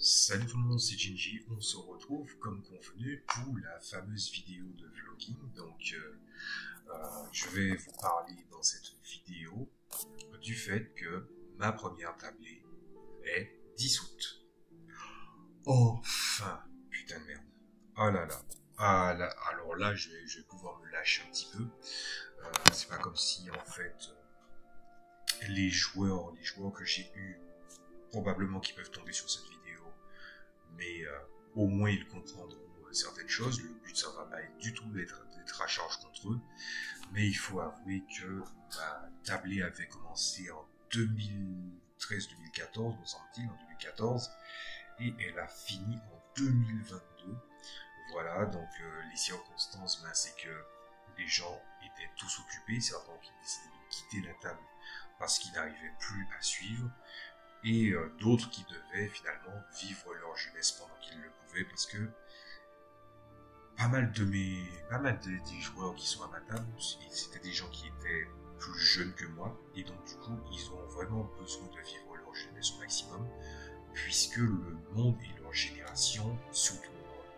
Salut tout le monde, c'est Ginji. On se retrouve comme convenu pour la fameuse vidéo de vlogging. Je vais vous parler dans cette vidéo du fait que ma première tablée est dissoute. Enfin, putain de merde. Ah là là. Ah là, alors là, je vais pouvoir me lâcher un petit peu. C'est pas comme si en fait les joueurs que j'ai eus probablement qui peuvent tomber sur cette vidéo, mais au moins ils comprendront certaines choses. Le but, ça va pas être du tout d'être à charge contre eux, mais il faut avouer que ma tablée avait commencé en 2013-2014, me semble-t-il, en 2014, et elle a fini en 2022. Voilà, donc les circonstances, c'est que les gens étaient tous occupés, certains qui décidaient de quitter la table parce qu'ils n'arrivaient plus à suivre, et d'autres qui devaient finalement vivre leur jeunesse pendant qu'ils le pouvaient, parce que pas mal des joueurs qui sont à ma table, c'était des gens qui étaient plus jeunes que moi, et donc du coup ils ont vraiment besoin de vivre leur jeunesse au maximum, puisque le monde et leur génération, surtout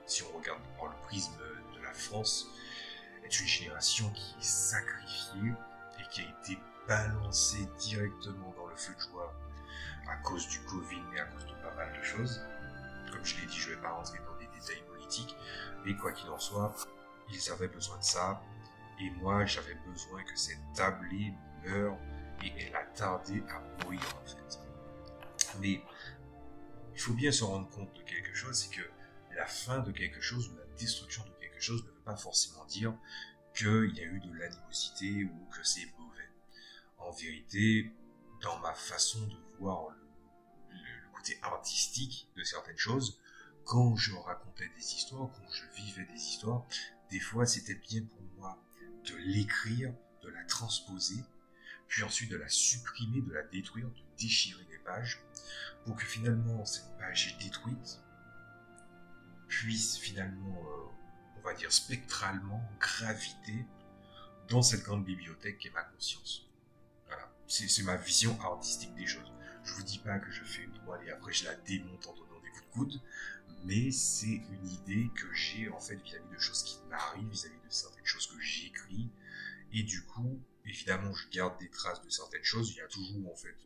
si on regarde par le prisme de la France, est une génération qui est sacrifiée et qui a été balancée directement dans le feu de joie à cause du Covid et à cause de pas mal de choses. Comme je l'ai dit, je ne vais pas rentrer dans des détails politiques, mais quoi qu'il en soit, ils avaient besoin de ça, et moi j'avais besoin que cette tablée meure, et elle a tardé à mourir en fait. Mais il faut bien se rendre compte de quelque chose, c'est que la fin de quelque chose ou la destruction de quelque chose ne veut pas forcément dire qu'il y a eu de l'animosité ou que c'est mauvais. En vérité, dans ma façon de voir le côté artistique de certaines choses, quand je racontais des histoires, quand je vivais des histoires, des fois c'était bien pour moi de l'écrire, de la transposer, puis ensuite de la supprimer, de la détruire, de déchirer les pages, pour que finalement cette page détruite puisse finalement, on va dire spectralement, graviter dans cette grande bibliothèque qu'est ma conscience. Voilà, c'est ma vision artistique des choses. Je vous dis pas que je fais une toile et après je la démonte en donnant des coups de coude, mais c'est une idée que j'ai en fait vis-à-vis de choses qui m'arrivent, vis-à-vis de certaines choses que j'écris, et du coup, évidemment, je garde des traces de certaines choses. Il y a toujours en fait,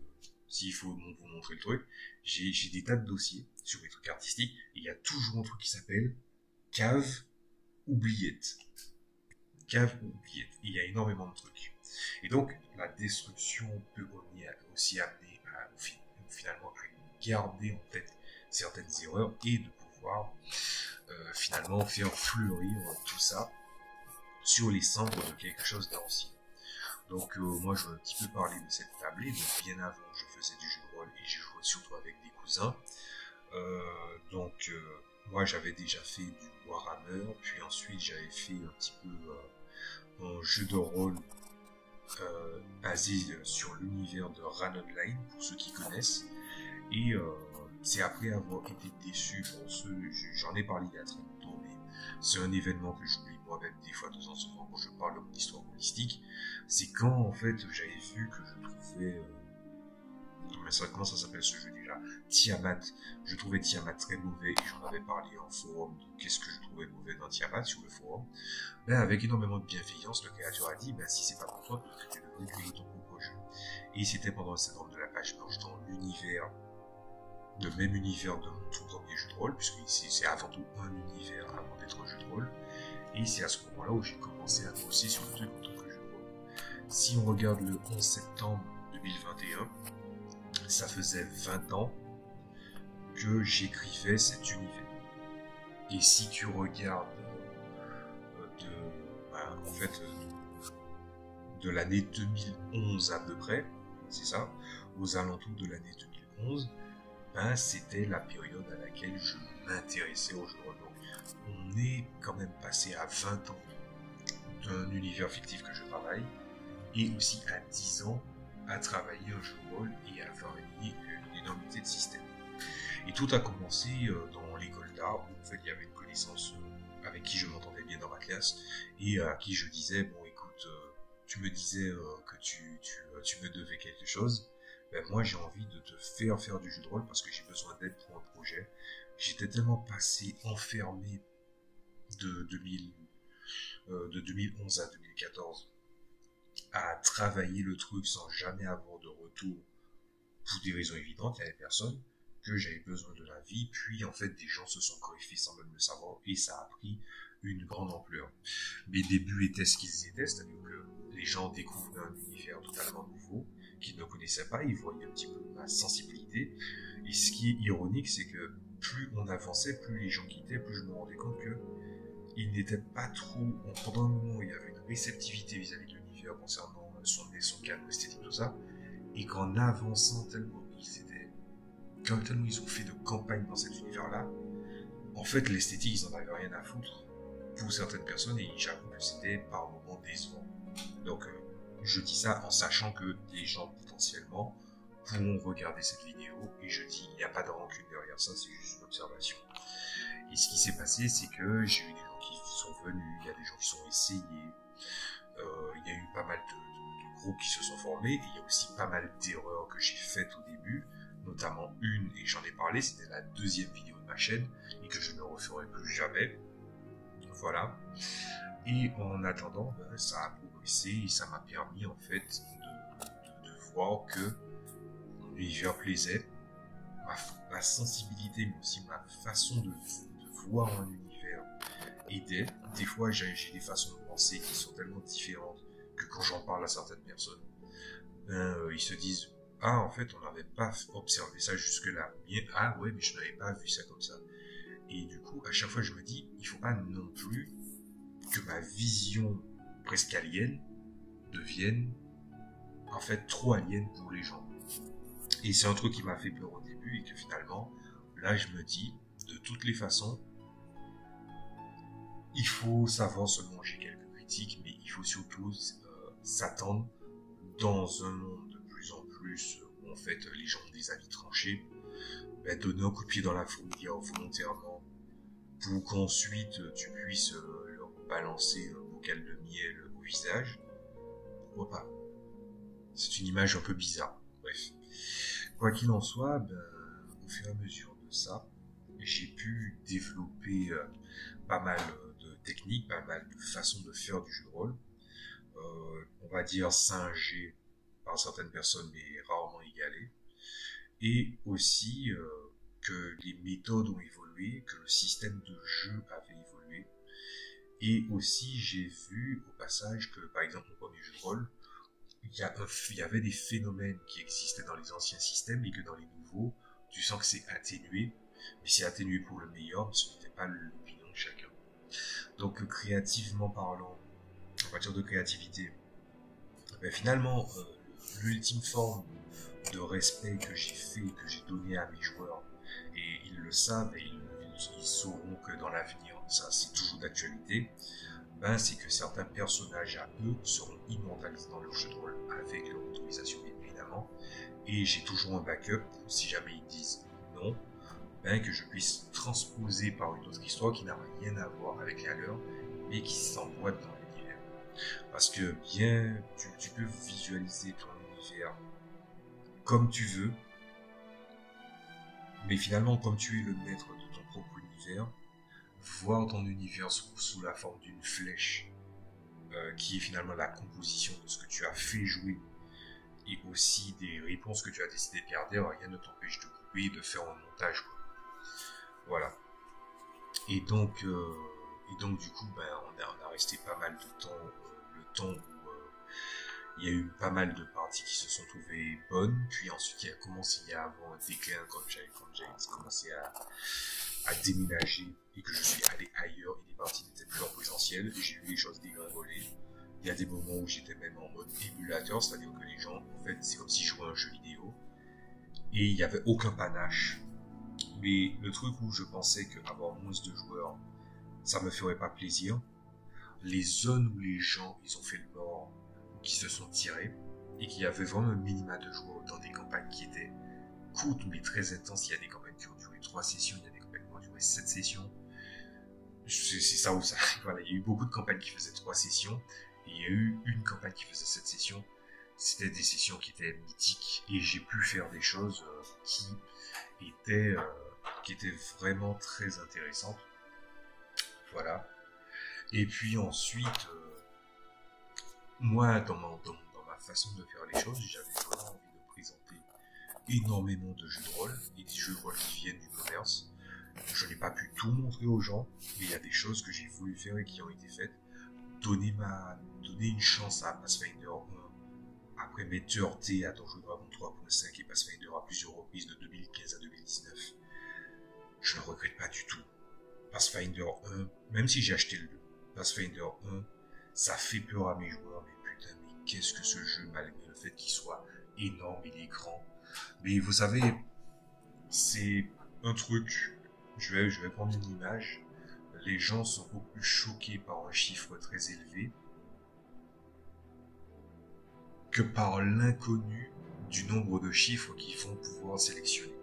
s'il faut vous montrer le truc, j'ai des tas de dossiers sur mes trucs artistiques, et il y a toujours un truc qui s'appelle cave oubliette. Cave oubliette. Il y a énormément de trucs. Et donc, la destruction peut aussi amener finalement à garder en tête certaines erreurs et de pouvoir finalement faire fleurir tout ça sur les cendres de quelque chose d'ancien. Donc moi je vais un petit peu parler de cette tablée. Donc bien avant je faisais du jeu de rôle et je jouais surtout avec des cousins. Moi j'avais déjà fait du Warhammer, puis ensuite j'avais fait un petit peu un jeu de rôle basé sur l'univers de Ran Online, pour ceux qui connaissent. Et c'est après avoir été déçu, j'en ai parlé il y a très longtemps, mais c'est un événement que j'oublie moi-même des fois de temps en temps quand je parle de mon histoire holistique. C'est quand en fait j'avais vu que je trouvais comment ça s'appelle ce jeu déjà, Tiamat. Je trouvais Tiamat très mauvais et j'en avais parlé en forum de qu'est-ce que je trouvais mauvais dans Tiamat sur le forum. Avec énormément de bienveillance, le créateur a dit si c'est pas pour toi, peut-être que tu devrais créer ton propre jeu. Et c'était pendant le syndrome de la page blanche dans le même univers de mon tout premier jeu de rôle, puisque c'est avant tout un univers avant d'être un jeu de rôle. Et c'est à ce moment-là où j'ai commencé à bosser sur le truc en tant que jeu de rôle. Si on regarde le 11 septembre 2021, ça faisait 20 ans que j'écrivais cet univers. Et si tu regardes de l'année 2011 à peu près, c'est ça, aux alentours de l'année 2011, c'était la période à laquelle je m'intéressais au jeu de rôle. Donc, on est quand même passé à 20 ans d'un univers fictif que je travaille, et aussi à 10 ans à travailler un jeu de rôle et à faire une énormité de systèmes. Et tout a commencé dans l'école d'art, où en fait il y avait une connaissance avec qui je m'entendais bien dans ma classe, et à qui je disais, bon écoute, tu me disais que tu me devais quelque chose, moi j'ai envie de te faire du jeu de rôle parce que j'ai besoin d'aide pour un projet. j'étais tellement passé enfermé de 2011 à 2014 à travailler le truc sans jamais avoir de retour pour des raisons évidentes, il n'y avait personne, que j'avais besoin de la vie, puis en fait des gens se sont greffés sans même le savoir et ça a pris une grande ampleur. Mes débuts étaient ce qu'ils étaient, c'est-à-dire que les gens découvraient un univers totalement nouveau qu'ils ne connaissaient pas, ils voyaient un petit peu ma sensibilité, et ce qui est ironique, c'est que plus on avançait, plus les gens quittaient, plus je me rendais compte que ils n'étaient pas trop, pendant un moment il y avait une réceptivité vis-à-vis de l'univers concernant son nez, son cadre esthétique, tout ça, et qu'en avançant tellement ils ont fait de campagne dans cet univers-là, en fait l'esthétique ils en avaient rien à foutre pour certaines personnes, et j'avoue que c'était par moments décevant. Donc je dis ça en sachant que des gens potentiellement pourront regarder cette vidéo, et je dis il n'y a pas de rancune derrière ça, c'est juste une observation. Et ce qui s'est passé, c'est que j'ai eu des gens qui sont venus, il y a des gens qui sont essayés, il y a eu pas mal de groupes qui se sont formés, et il y a aussi pas mal d'erreurs que j'ai faites au début, notamment une, et j'en ai parlé, c'était la deuxième vidéo de ma chaîne, et que je ne referai plus jamais. Voilà. Et en attendant, ça a progressé, et ça m'a permis en fait de voir que mon univers plaisait, ma sensibilité, mais aussi ma façon de voir un univers aidait. Des fois, j'ai des façons de penser qui sont tellement différentes que quand j'en parle à certaines personnes, ils se disent « Ah, en fait, on n'avait pas observé ça jusque-là. » Ah ouais, mais je n'avais pas vu ça comme ça. Et du coup, à chaque fois, je me dis « Il ne faut pas non plus que ma vision presque alien devienne en fait trop alien pour les gens. » Et c'est un truc qui m'a fait peur au début, et que finalement, là, je me dis, de toutes les façons, il faut savoir se manger quelques critiques, mais il faut surtout s'attendre dans un monde de plus en plus où en fait les gens ont des avis tranchés, donner un coup de pied dans la fourmilière volontairement pour qu'ensuite tu puisses leur balancer un bocal de miel au visage. Pourquoi pas? C'est une image un peu bizarre. Bref. Quoi qu'il en soit, au fur et à mesure de ça, j'ai pu développer pas mal de techniques, pas mal de façons de faire du jeu de rôle. On va dire singé par certaines personnes, mais rarement égalé. Et aussi que les méthodes ont évolué, que le système de jeu avait évolué. Et aussi, j'ai vu au passage que, par exemple, au premier jeu de rôle, il y avait des phénomènes qui existaient dans les anciens systèmes et que dans les nouveaux, tu sens que c'est atténué, mais c'est atténué pour le meilleur, mais ce n'était pas l'opinion de chacun. Donc créativement parlant, en matière de créativité, finalement, l'ultime forme de respect que j'ai fait, que j'ai donné à mes joueurs, et ils le savent, et ils sauront que dans l'avenir, ça c'est toujours d'actualité, c'est que certains personnages à eux seront immortalisés dans leur jeu de rôle avec leur autorisation bien évidemment, et j'ai toujours un backup si jamais ils disent non, que je puisse transposer par une autre histoire qui n'a rien à voir avec la leur, mais qui s'emboîte dans l'univers. Parce que bien, tu peux visualiser ton univers comme tu veux, mais finalement comme tu es le maître de ton propre univers, voir ton univers sous la forme d'une flèche, qui est finalement la composition de ce que tu as fait jouer, et aussi des réponses que tu as décidé de garder, rien ne t'empêche de couper et de faire un montage, quoi. Voilà. Et donc du coup, on a resté pas mal de temps, le temps où il y a eu pas mal de parties qui se sont trouvées bonnes, puis ensuite il a commencé à avoir un déclin quand j'ai commencé à déménager et que je suis allé ailleurs et les parties n'étaient plus en présentiel, j'ai vu les choses dégringoler. Il y a des moments où j'étais même en mode émulateur, c'est-à-dire que les gens, en fait, c'est comme si je jouais à un jeu vidéo et il n'y avait aucun panache. Mais le truc où je pensais qu'avoir moins de joueurs, ça me ferait pas plaisir, les zones où les gens, ils ont fait le mort, ou qui se sont tirés, et qu'il y avait vraiment un minima de joueurs dans des campagnes qui étaient courtes mais très intenses. Il y a des campagnes qui ont duré 3 sessions, il y a des campagnes qui ont duré 7 sessions. C'est ça où ça. Voilà, il y a eu beaucoup de campagnes qui faisaient 3 sessions, et il y a eu une campagne qui faisait 7 sessions. C'était des sessions qui étaient mythiques, et j'ai pu faire des choses qui étaient qui était vraiment très intéressante. Voilà. Et puis ensuite, moi, dans ma façon de faire les choses, j'avais vraiment envie de présenter énormément de jeux de rôle, et des jeux de rôle qui viennent du commerce. Je n'ai pas pu tout montrer aux gens, mais il y a des choses que j'ai voulu faire et qui ont été faites. Donner une chance à Pathfinder 1, après m'être heurté à Donjons et Dragons 3.5 et Pathfinder à plusieurs reprises de 2015 à 2019. Je ne regrette pas du tout. Pathfinder 1, même si j'ai acheté le 2, Pathfinder 1, ça fait peur à mes joueurs, mais putain, mais qu'est-ce que ce jeu, malgré le fait qu'il soit énorme, il est grand. Mais vous savez, c'est un truc, je vais prendre une image, les gens sont beaucoup plus choqués par un chiffre très élevé que par l'inconnu du nombre de chiffres qu'ils vont pouvoir sélectionner.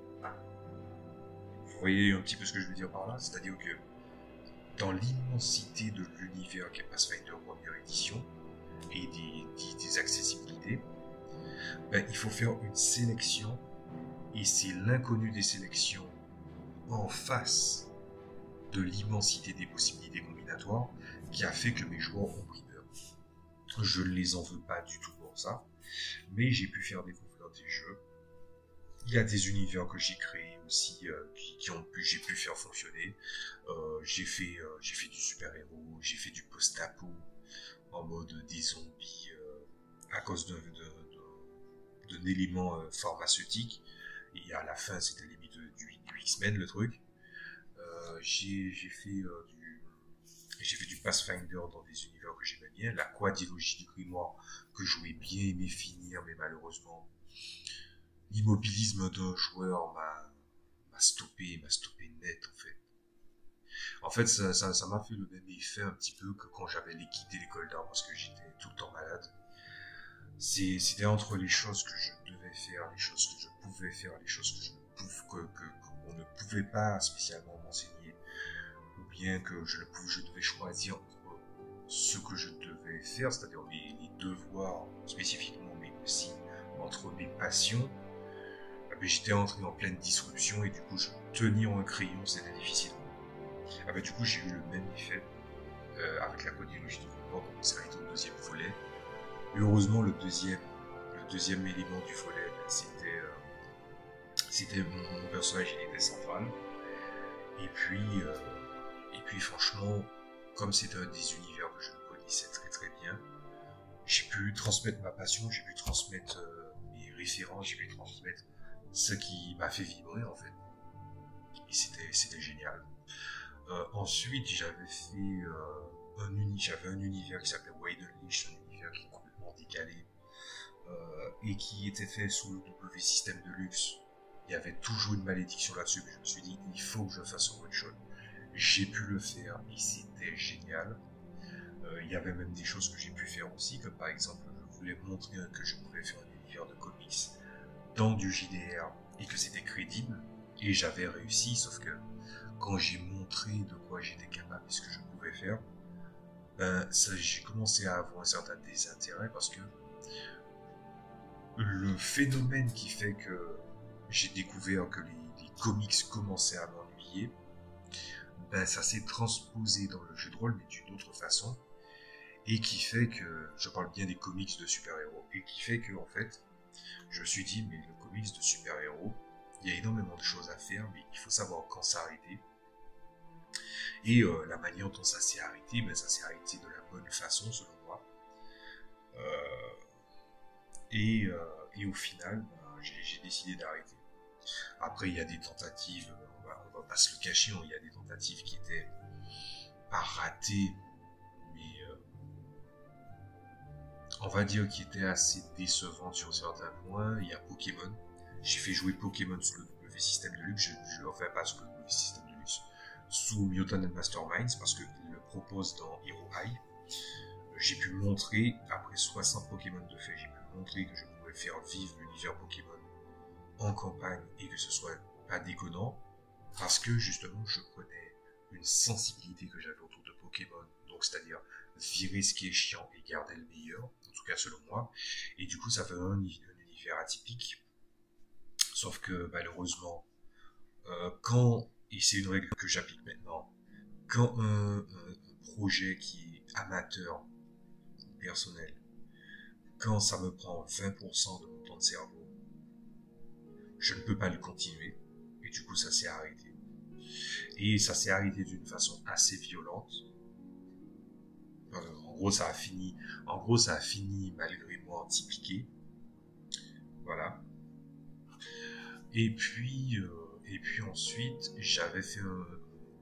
Vous voyez un petit peu ce que je veux dire par là? C'est-à-dire que dans l'immensité de l'univers qu'est Pathfinder première édition et des accessibilités, ben, il faut faire une sélection, et c'est l'inconnu des sélections en face de l'immensité des possibilités combinatoires qui a fait que mes joueurs ont pris peur. Je ne les en veux pas du tout pour ça, mais j'ai pu faire découvrir des jeux. Il y a des univers que j'ai créés aussi, j'ai pu faire fonctionner. J'ai fait du super-héros, j'ai fait du post-apo en mode des zombies à cause d'un élément pharmaceutique. Et à la fin, c'était limite du X-Men le truc. J'ai fait du Pathfinder dans des univers que j'aimais bien. La quadrilogie du grimoire que j'aurais bien aimé finir, mais malheureusement, l'immobilisme d'un joueur m'a stoppé net en fait. En fait, ça m'a fait le même effet un petit peu que quand j'avais quitté l'école d'art parce que j'étais tout le temps malade. C'était entre les choses que je devais faire, les choses que je pouvais faire, les choses qu'on ne pouvait pas spécialement m'enseigner, ou bien que je devais choisir entre ce que je devais faire, c'est-à-dire les devoirs spécifiquement, mais aussi entre mes passions. J'étais entré en pleine disruption et du coup, tenir un crayon, c'était difficile. Du coup, j'ai eu le même effet avec la quadrilogie du grimoire, donc c'est arrêté au deuxième volet. Et heureusement, le deuxième élément du volet, c'était mon personnage, il était central. Et puis franchement, comme c'était un des univers que je connaissais très très bien, j'ai pu transmettre ma passion, j'ai pu transmettre mes références, j'ai pu transmettre ce qui m'a fait vibrer en fait. Et c'était génial. Ensuite, j'avais un univers qui s'appelait Wade Unleashed, un univers qui est complètement décalé et qui était fait sous le W système de luxe. Il y avait toujours une malédiction là-dessus, mais je me suis dit, il faut que je fasse un one-shot. J'ai pu le faire et c'était génial. Il y avait même des choses que j'ai pu faire aussi, comme par exemple, je voulais montrer que je pouvais faire un univers de comics dans du JDR et que c'était crédible, et j'avais réussi, sauf que quand j'ai montré de quoi j'étais capable et ce que je pouvais faire, j'ai commencé à avoir un certain désintérêt parce que le phénomène qui fait que j'ai découvert que les comics commençaient à m'ennuyer, ça s'est transposé dans le jeu de rôle, mais d'une autre façon, et qui fait que, je parle bien des comics de super-héros, et qui fait que, en fait, je me suis dit, mais le comics de super-héros, il y a énormément de choses à faire, mais il faut savoir quand s'arrêter. Et la manière dont ça s'est arrêté, ça s'est arrêté de la bonne façon, selon moi. Et au final, j'ai décidé d'arrêter. Après, il y a des tentatives, on va pas se le cacher, il y a des tentatives qui étaient pas ratées, mais on va dire qui étaient assez décevantes sur certains points. Il y a Pokémon. J'ai fait jouer Pokémon sous le W système de luxe, je le refais pas sous le W système de luxe, sous Mutant and Masterminds, parce qu'il le propose dans Hero High. J'ai pu montrer, après 60 Pokémon de fait, j'ai pu montrer que je pouvais faire vivre l'univers Pokémon en campagne et que ce soit pas déconnant, parce que justement je prenais une sensibilité que j'avais autour de Pokémon, donc c'est-à-dire virer ce qui est chiant et garder le meilleur, en tout cas selon moi, et du coup ça fait un univers atypique, sauf que malheureusement et c'est une règle que j'applique maintenant, quand un projet qui est amateur, personnel, quand ça me prend 20% de mon temps de cerveau, je ne peux pas le continuer, et du coup ça s'est arrêté. Et ça s'est arrêté d'une façon assez violente. En gros, ça a fini malgré moi anti-piqué. Voilà. Et puis ensuite, j'avais fait un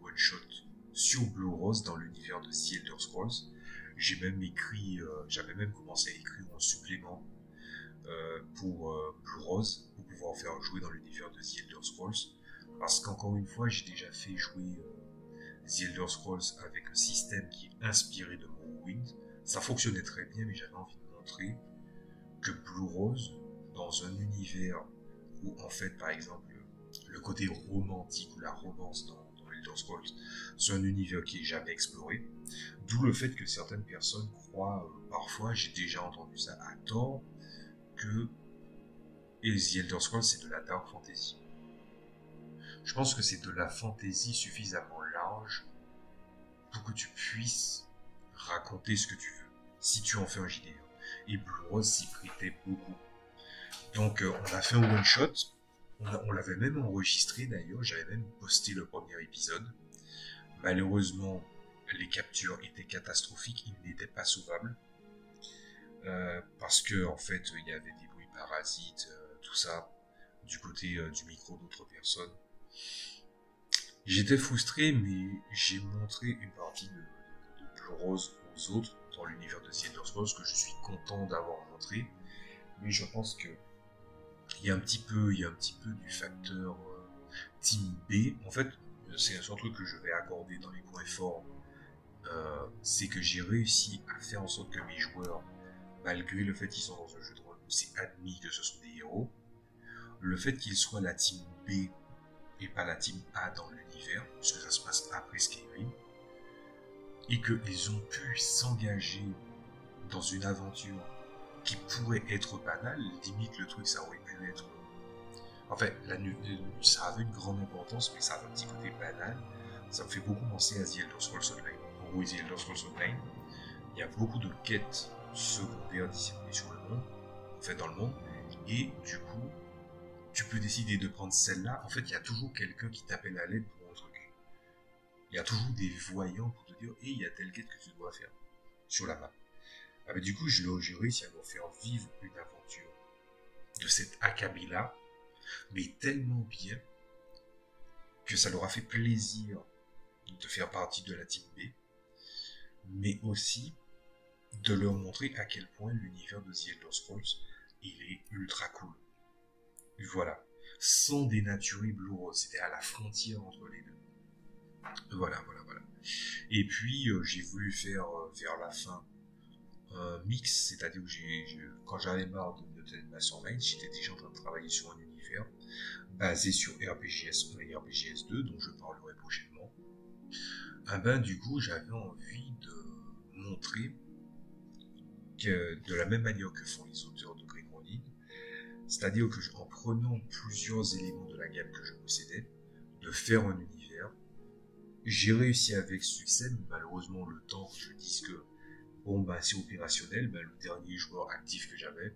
one-shot sur Blue Rose dans l'univers de The Elder Scrolls. J'avais même commencé à écrire un supplément pour Blue Rose, pour pouvoir faire jouer dans l'univers de The Elder Scrolls. Parce qu'encore une fois, j'ai déjà fait jouer The Elder Scrolls avec un système qui est inspiré de Morrowind. Ça fonctionnait très bien, mais j'avais envie de montrer que Blue Rose, dans un univers où, en fait, par exemple, le côté romantique ou la romance dans Elder Scrolls, c'est un univers qui est jamais exploré. D'où le fait que certaines personnes croient, parfois, j'ai déjà entendu ça à tort, que The Elder Scrolls c'est de la dark fantasy. Je pense que c'est de la fantasy suffisamment large pour que tu puisses raconter ce que tu veux, si tu en fais un JDR. Et Blue Rose s'y prêtait beaucoup. Donc on a fait un one shot, on l'avait même enregistré d'ailleurs, j'avais même posté le premier épisode. Malheureusement, les captures étaient catastrophiques, ils n'étaient pas sauvables. Parce que en fait, il y avait des bruits parasites, tout ça, du côté du micro d'autres personnes. J'étais frustré, mais j'ai montré une partie de Blue Rose aux autres dans l'univers de The Elder Scrolls que je suis content d'avoir montré. Mais je pense que il y a un petit peu du facteur Team B. En fait, c'est un truc que je vais accorder dans les points forts. C'est que j'ai réussi à faire en sorte que mes joueurs, malgré le fait qu'ils sont dans un jeu de rôle où c'est admis que ce sont des héros, le fait qu'ils soient la Team B et pas la Team A dans l'univers, puisque ça se passe après Skyrim, et qu'ils ont pu s'engager dans une aventure qui pourrait être banale, limite le truc ça aurait pu être... En fait, ça avait une grande importance, mais ça avait un petit côté banal. Ça me fait beaucoup penser à The Elder Scrolls Online. En gros, The Elder Scrolls Online, il y a beaucoup de quêtes secondaires disséminées sur le monde, en fait dans le monde, et du coup, tu peux décider de prendre celle-là. En fait, il y a toujours quelqu'un qui t'appelle à l'aide pour un truc. Il y a toujours des voyants pour te dire « Hey, il y a telle quête que tu dois faire sur la map. » Ah ben, du coup, j'ai réussi à leur faire vivre une aventure de cet acabit-là, mais tellement bien que ça leur a fait plaisir de faire partie de la Team B, mais aussi de leur montrer à quel point l'univers de The Elder Scrolls il est ultra cool. Voilà. Sans dénaturer Blue Rose, c'était à la frontière entre les deux. Voilà. Et puis, j'ai voulu faire vers la fin un mix, c'est-à-dire que quand j'avais marre de Master Mind, j'étais déjà en train de travailler sur un univers basé sur RPGS 1 et RPGS 2, dont je parlerai prochainement. Du coup, j'avais envie de montrer que, de la même manière que font les auteurs de Green Ronin, c'est-à-dire que en prenant plusieurs éléments de la gamme que je possédais, de faire un univers, j'ai réussi avec succès, mais malheureusement le temps que je dise que c'est opérationnel, le dernier joueur actif que j'avais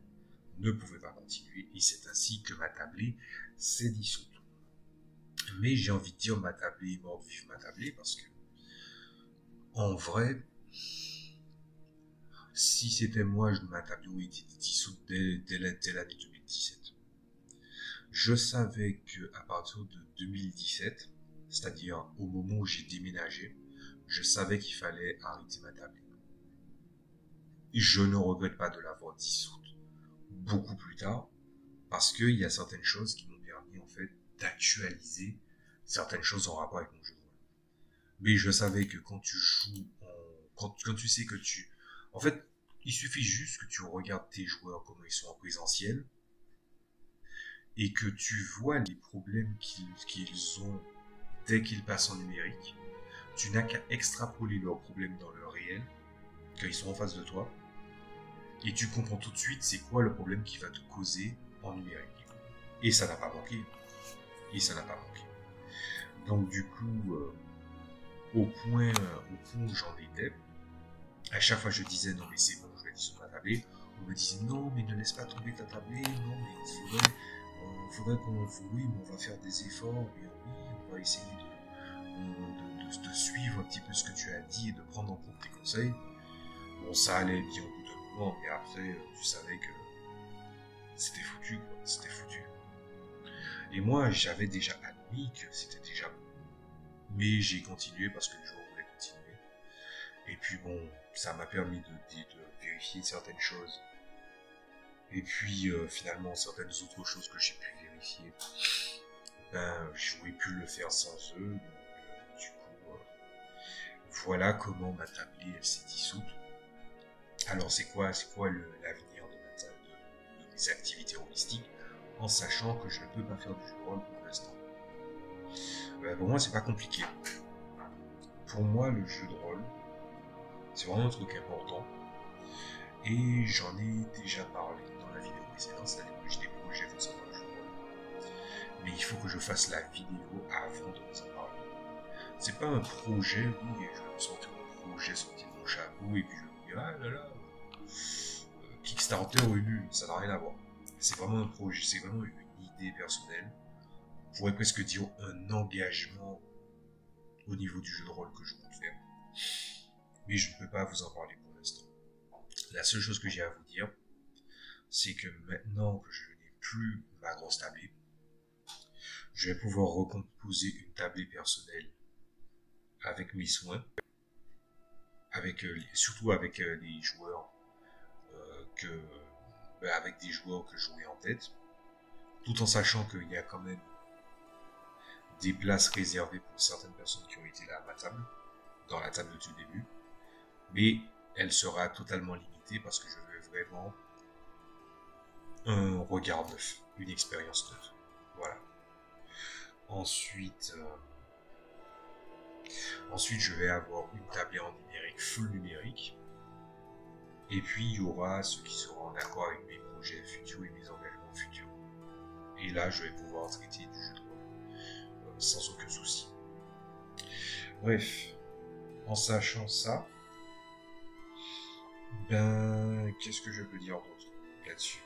ne pouvait pas continuer, et c'est ainsi que ma tablée s'est dissoute. Mais j'ai envie de dire ma tablée est morte, vive ma tablée, parce que en vrai, si c'était moi, ma tablée aurait été dissoute dès l'année 2017. Je savais que à partir de 2017, c'est-à-dire au moment où j'ai déménagé, je savais qu'il fallait arrêter ma tablée. Et je ne regrette pas de l'avoir dissoute beaucoup plus tard, parce qu'il y a certaines choses qui m'ont permis en fait d'actualiser certaines choses en rapport avec mon jeu de rôle. Mais je savais que quand tu joues, quand tu sais que en fait, il suffit juste que tu regardes tes joueurs comment ils sont en présentiel, et que tu vois les problèmes qu'ils ont dès qu'ils passent en numérique. Tu n'as qu'à extrapoler leurs problèmes dans le réel, quand ils sont en face de toi, et tu comprends tout de suite c'est quoi le problème qui va te causer en numérique. Et ça n'a pas manqué. Donc du coup, au point où j'en étais, à chaque fois je disais non mais c'est bon, je vais aller sur ma tablette, on me disait non mais ne laisse pas tomber ta tablette, non mais faudrait qu'on, oui mais on va faire des efforts, mais oui on va essayer de suivre un petit peu ce que tu as dit et de prendre en compte tes conseils. Bon ça allait bien au bout d'un moment, mais après tu savais que c'était foutu quoi, c'était foutu. Et moi j'avais déjà admis que c'était déjà bon, mais j'ai continué parce que les gens voulaient continuer. Et puis bon, ça m'a permis de vérifier certaines choses. Et puis finalement, certaines autres choses que j'ai pu vérifier, ben, je pouvais plus le faire sans eux. Donc, du coup, voilà comment ma tablée s'est dissoute. Alors c'est quoi l'avenir de mes activités holistiques, en sachant que je ne peux pas faire du jeu de rôle pour l'instant. Pour moi, c'est pas compliqué. Pour moi, le jeu de rôle, c'est vraiment un truc important. Et j'en ai déjà parlé dans la vidéo précédente, c'est-à-dire que j'ai des projets concernant le jeu de rôle. Mais il faut que je fasse la vidéo avant de vous en parler. C'est pas un projet, oui, je vais me sortir un projet sorti de mon chapeau et puis je vais me dire, ah là là, Kickstarter Ulule, ça n'a rien à voir. C'est vraiment un projet, c'est vraiment une idée personnelle. On pourrait presque dire un engagement au niveau du jeu de rôle que je compte faire. Mais je ne peux pas vous en parler pour l'instant. La seule chose que j'ai à vous dire, c'est que maintenant que je n'ai plus ma grosse tablette, je vais pouvoir recomposer une tablette personnelle avec mes soins, surtout avec les joueurs avec des joueurs que j'aurai en tête, tout en sachant qu'il y a quand même des places réservées pour certaines personnes qui ont été là à ma table, dans la table du début, mais elle sera totalement limitée parce que je veux vraiment un regard neuf, une expérience neuve. Voilà. Ensuite, je vais avoir une tablette en numérique, full numérique. Et puis, il y aura ceux qui seront en accord avec mes projets futurs et mes engagements futurs. Et là, je vais pouvoir traiter du jeu de rôle sans aucun souci. Bref, en sachant ça, ben, qu'est-ce que je peux dire d'autre là-dessus?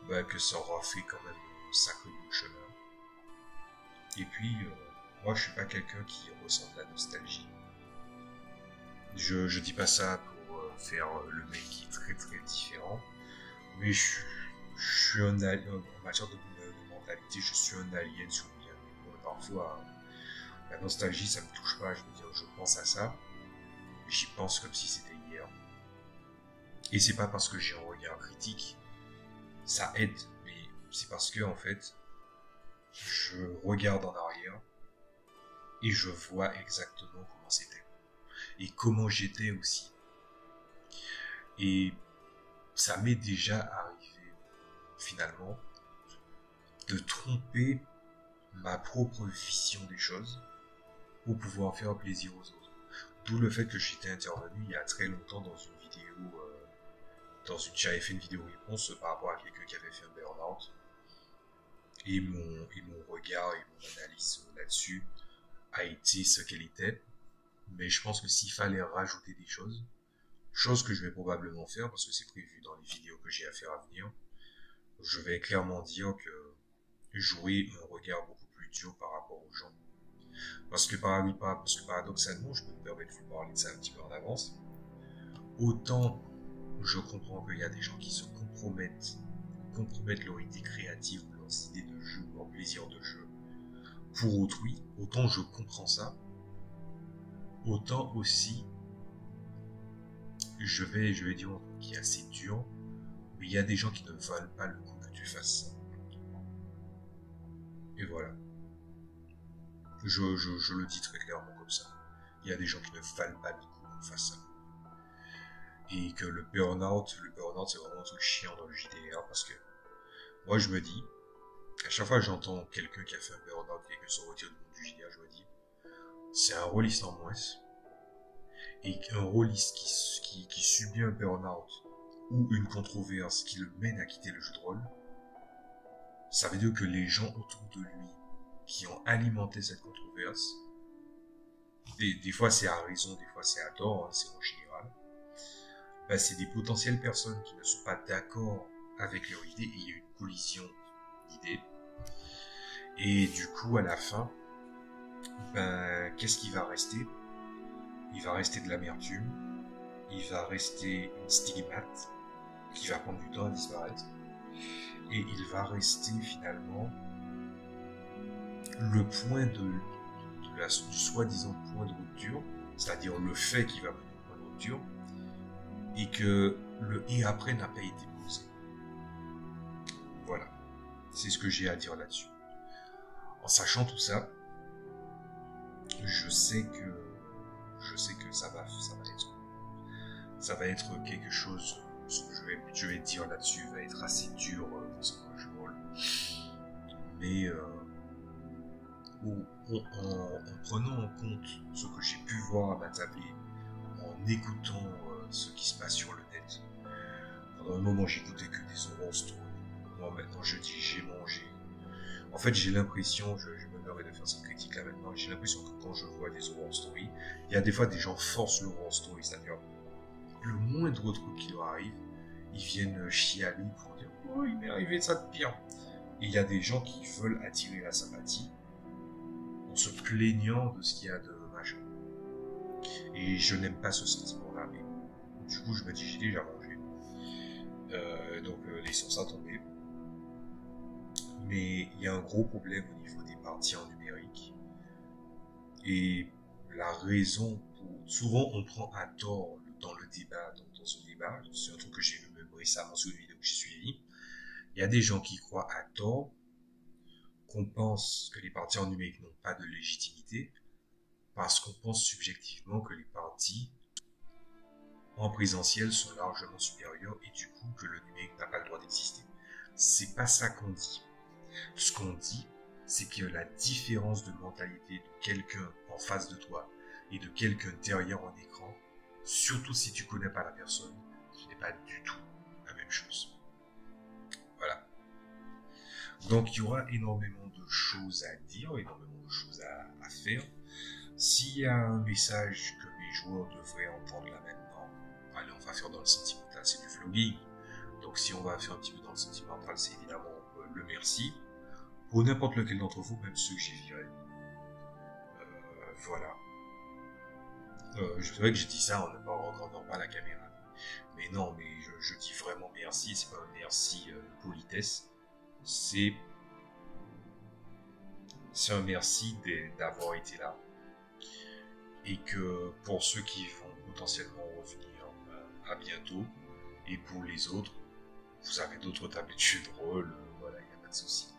Ben, que ça aura fait quand même un sacré bout de chemin. Et puis, moi, je suis pas quelqu'un qui ressent de la nostalgie. Je dis pas ça pour faire le mec qui est très très différent, mais je suis un alien, en matière de mentalité, je suis un alien sur bien. Parfois, la nostalgie, ça me touche pas, je veux dire, je pense à ça, j'y pense comme si c'était hier. Et c'est pas parce que j'ai un regard critique, ça aide, mais c'est parce que, en fait, je regarde en arrière et je vois exactement comment c'était. Et comment j'étais aussi. Et ça m'est déjà arrivé, finalement, de tromper ma propre vision des choses pour pouvoir faire plaisir aux autres. D'où le fait que j'étais intervenu il y a très longtemps dans une vidéo, j'avais fait une vidéo réponse par rapport à quelqu'un qui avait fait un burn-out. Et mon regard et mon analyse là-dessus a été ce qu'elle était. Mais je pense que s'il fallait rajouter des choses que je vais probablement faire parce que c'est prévu dans les vidéos que j'ai à faire à venir, je vais clairement dire que jouer un regard beaucoup plus dur par rapport aux gens. Parce que paradoxalement, je peux me permettre de vous parler de ça un petit peu en avance. Autant je comprends qu'il y a des gens qui se compromettent leur idée créative, leurs idées de jeu, leur plaisir de jeu pour autrui, autant je comprends ça, autant aussi je vais dire qui est assez dur, mais il y a des gens qui ne valent pas le coup que tu fasses ça. Et voilà. Je le dis très clairement comme ça. Il y a des gens qui ne valent pas le coup qu'on fasse ça. Et que le burn-out, c'est vraiment un truc chiant dans le JDR parce que moi je me dis, à chaque fois que j'entends quelqu'un qui a fait un burn-out et que se retire du monde du JDR, je me dis, c'est un rôliste en moins. Et qu'un rôliste qui subit un burn-out ou une controverse qui le mène à quitter le jeu de rôle, ça veut dire que les gens autour de lui qui ont alimenté cette controverse, des fois c'est à raison, des fois c'est à tort, hein, c'est en général, ben, c'est des potentielles personnes qui ne sont pas d'accord avec leur idée et il y a une collision d'idées. Et du coup, à la fin, ben, qu'est-ce qui va rester? Il va rester de l'amertume, il va rester une stigmate qui va prendre du temps à disparaître, et il va rester finalement le point du soi-disant point de rupture, c'est-à-dire le fait qui va mener au point de rupture, et que le et après n'a pas été posé. Voilà, c'est ce que j'ai à dire là-dessus. En sachant tout ça, je sais que ça va être quelque chose. Ce que je vais dire là-dessus va être assez dur dans ce jeu de rôle. Mais en prenant en compte ce que j'ai pu voir à ma tablée, en écoutant ce qui se passe sur le net, pendant un moment j'écoutais que des horror stories. Moi maintenant je dis j'ai mangé. En fait j'ai l'impression, je me permets de faire cette critique là maintenant, j'ai l'impression que quand je vois des horror stories, il y a des fois des gens forcent l'horror story, c'est-à-dire le moindre truc qui leur arrive, ils viennent chialer pour dire « Oh, il m'est arrivé ça de pire ». Et il y a des gens qui veulent attirer la sympathie en se plaignant de ce qu'il y a de machin. Et je n'aime pas ce sentiment-là, mais du coup je me dis j'ai déjà mangé. Donc laissons ça tomber. Mais il y a un gros problème au niveau des parties en numérique. Et la raison pour... Souvent on prend à tort dans le débat, dans ce débat, c'est un truc que j'ai vu même récemment sur une vidéo que j'ai suivie. Il y a des gens qui croient à tort qu'on pense que les partis en numérique n'ont pas de légitimité parce qu'on pense subjectivement que les partis en présentiel sont largement supérieurs et du coup que le numérique n'a pas le droit d'exister. C'est pas ça qu'on dit. Ce qu'on dit, c'est que la différence de mentalité de quelqu'un en face de toi et de quelqu'un derrière un écran, surtout si tu connais pas la personne, ce n'est pas du tout la même chose. Voilà. Donc il y aura énormément de choses à dire, énormément de choses à faire. S'il y a un message que mes joueurs devraient entendre là maintenant, allez, on va faire dans le sentimental, c'est du vlogging. Donc si on va faire un petit peu dans le sentimental, c'est évidemment le merci. Pour n'importe lequel d'entre vous, même ceux que j'ai virés. Voilà. C'est vrai que j'ai dit ça en ne regardant pas la caméra. Mais non, mais je dis vraiment merci, c'est pas un merci de politesse. C'est un merci d'avoir été là. Et que pour ceux qui vont potentiellement revenir à bientôt, et pour les autres, vous avez d'autres tablettes de jeux de rôle, voilà, il n'y a pas de souci.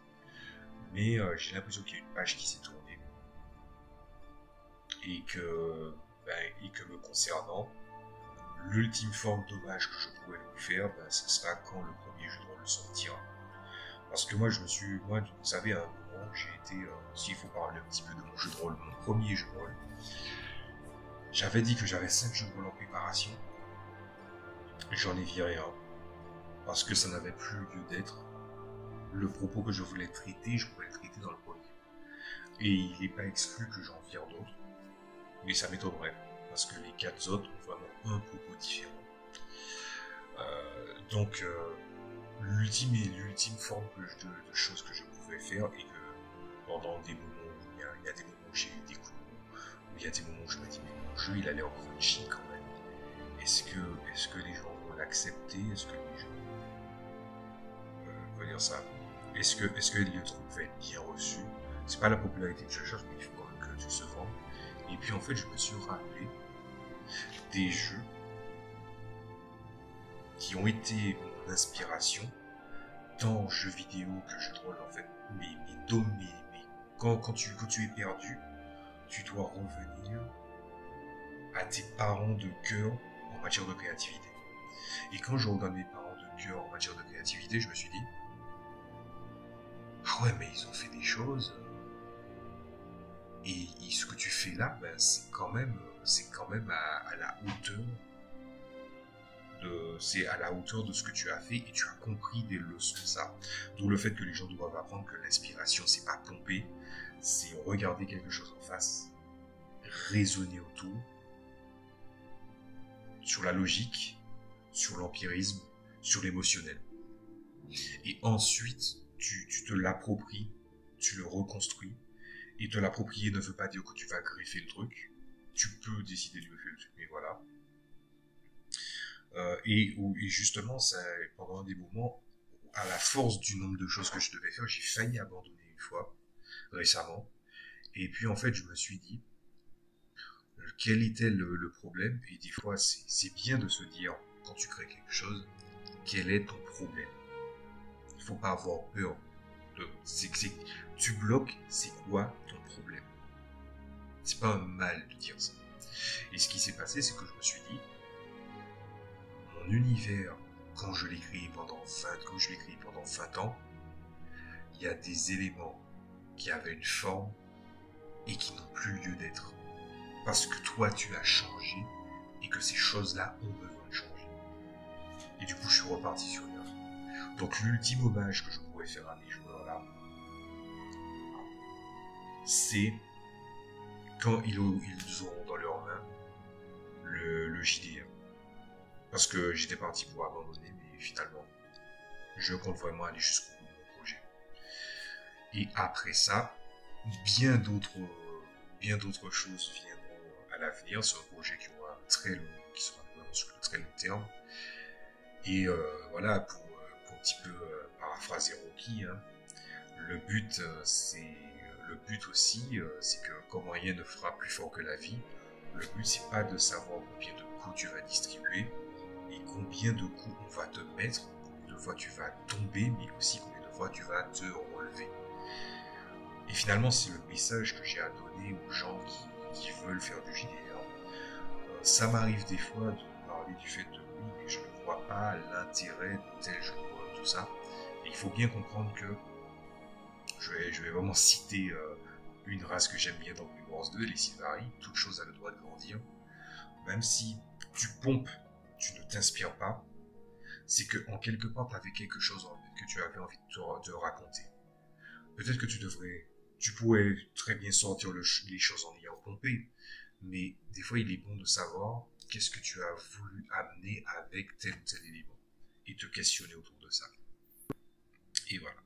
Mais j'ai l'impression qu'il y a une page qui s'est tournée. Et que me concernant, l'ultime forme d'hommage que je pourrais vous faire, ce sera quand le premier jeu de rôle sortira. Parce que moi, vous savez, à un moment, j'ai été, s'il faut parler un petit peu de mon jeu de rôle, mon premier jeu de rôle, j'avais dit que j'avais 5 jeux de rôle en préparation, j'en ai viré un, parce que ça n'avait plus lieu d'être. Le propos que je voulais traiter, je pouvais le traiter dans le premier. Et il n'est pas exclu que j'en vire d'autres, mais ça m'étonnerait, parce que les 4 autres ont vraiment un propos différent. Donc, l'ultime forme de choses que je pouvais faire, et que pendant des moments où il y a des moments où j'ai eu des coups, où il y a des moments où je me dis mais mon jeu il a l'air crunchy quand même. Est-ce que les gens vont l'accepter? Est-ce que les gens dire ça? Est-ce que le truc va être bien reçu? C'est pas la popularité que je cherche, mais il faut quand même que le truc se vende. Et puis en fait, je me suis rappelé des jeux qui ont été mon inspiration, tant jeux vidéo que jeux de rôle en fait. Mais quand tu es perdu, tu dois revenir à tes parents de cœur en matière de créativité. Et quand je regarde mes parents de cœur en matière de créativité, je me suis dit ah ouais, mais ils ont fait des choses. Et ce que tu fais là, c'est quand même à la hauteur c'est à la hauteur de ce que tu as fait et tu as compris des leçons de ça. D'où le fait que les gens doivent apprendre que l'inspiration, c'est pas pomper, c'est regarder quelque chose en face, raisonner autour, sur la logique, sur l'empirisme, sur l'émotionnel. Et ensuite, tu te l'appropries, tu le reconstruis. Et te l'approprier ne veut pas dire que tu vas greffer le truc. Tu peux décider de greffer le truc, mais voilà. Et justement, ça, pendant des moments, à la force du nombre de choses que je devais faire, j'ai failli abandonner une fois, récemment. Et puis en fait, je me suis dit, quel était le problème? Et des fois, c'est bien de se dire, quand tu crées quelque chose, quel est ton problème? Il faut pas avoir peur. Tu bloques, c'est quoi ton problème? C'est pas un mal de dire ça. Et ce qui s'est passé, c'est que je me suis dit, mon univers, quand je l'écris pendant 20 ans, il y a des éléments qui avaient une forme et qui n'ont plus lieu d'être. Parce que toi, tu as changé et que ces choses-là ont besoin de changer. Et du coup, je suis reparti sur neuf. Donc, l'ultime hommage que je pourrais faire à mes joueurs-là, c'est quand ils auront dans leurs mains le JDR. Parce que j'étais parti pour abandonner, mais finalement, je compte vraiment aller jusqu'au bout de mon projet. Et après ça, bien d'autres choses viendront à l'avenir. C'est un projet qui sera vraiment sur le très long terme. Et voilà, pour un petit peu paraphraser Rocky, hein, le but aussi, c'est que comme rien ne fera plus fort que la vie, le but c'est pas de savoir combien de coups tu vas distribuer et combien de coups on va te mettre, combien de fois tu vas tomber, mais aussi combien de fois tu vas te relever. Et finalement, c'est le message que j'ai à donner aux gens qui veulent faire du JDR. Ça m'arrive des fois de parler du fait de oui, mais je ne vois pas l'intérêt de tel jeu de rôle, tout ça. Et il faut bien comprendre que je vais vraiment citer une race que j'aime bien dans Guild Wars 2, les Silvari. Toute chose a le droit de grandir. Même si tu pompes, tu ne t'inspires pas, c'est que en quelque part, tu avais quelque chose que tu avais envie de raconter. Peut-être que tu pourrais très bien sortir les choses en ayant pompé, mais des fois, il est bon de savoir qu'est-ce que tu as voulu amener avec tel ou tel élément et te questionner autour de ça. Et voilà.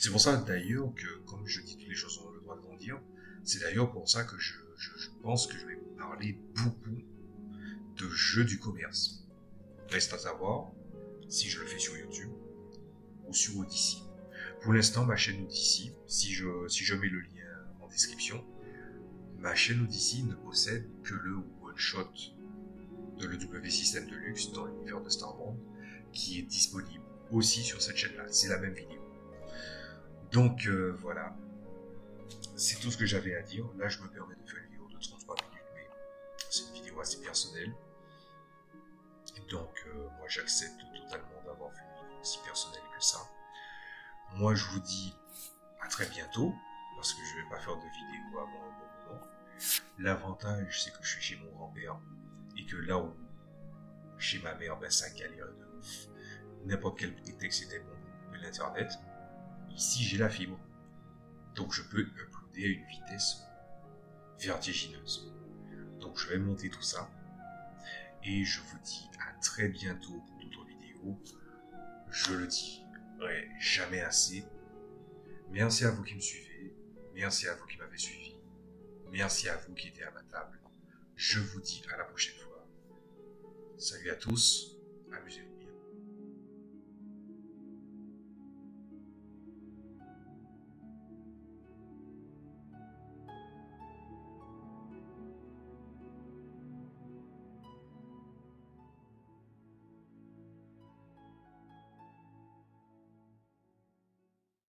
C'est pour ça d'ailleurs que, comme je dis, toutes les choses ont le droit de grandir. C'est d'ailleurs pour ça que je pense que je vais parler beaucoup de jeux du commerce. Reste à savoir si je le fais sur YouTube ou sur Odyssey. Pour l'instant, ma chaîne Odyssey, si je mets le lien en description, ma chaîne Odyssey ne possède que le one-shot de l'EW System Deluxe dans l'univers de Starbound, qui est disponible aussi sur cette chaîne-là. C'est la même vidéo. Donc voilà, c'est tout ce que j'avais à dire. Là, je me permets de faire une vidéo de 33 minutes, mais c'est une vidéo assez personnelle. Donc moi, j'accepte totalement d'avoir fait une vidéo aussi personnelle que ça. Moi, je vous dis à très bientôt, parce que je ne vais pas faire de vidéo avant un bon moment. L'avantage, c'est que je suis chez mon grand-père, et que là où chez ma mère, ben ça galère de ouf. N'importe quel prétexte était bon pour couper l'internet. Ici, j'ai la fibre. Donc, je peux uploader à une vitesse vertigineuse. Donc, je vais monter tout ça. Et je vous dis à très bientôt pour d'autres vidéos. Je le dis jamais assez. Merci à vous qui me suivez. Merci à vous qui m'avez suivi. Merci à vous qui étiez à ma table. Je vous dis à la prochaine fois. Salut à tous.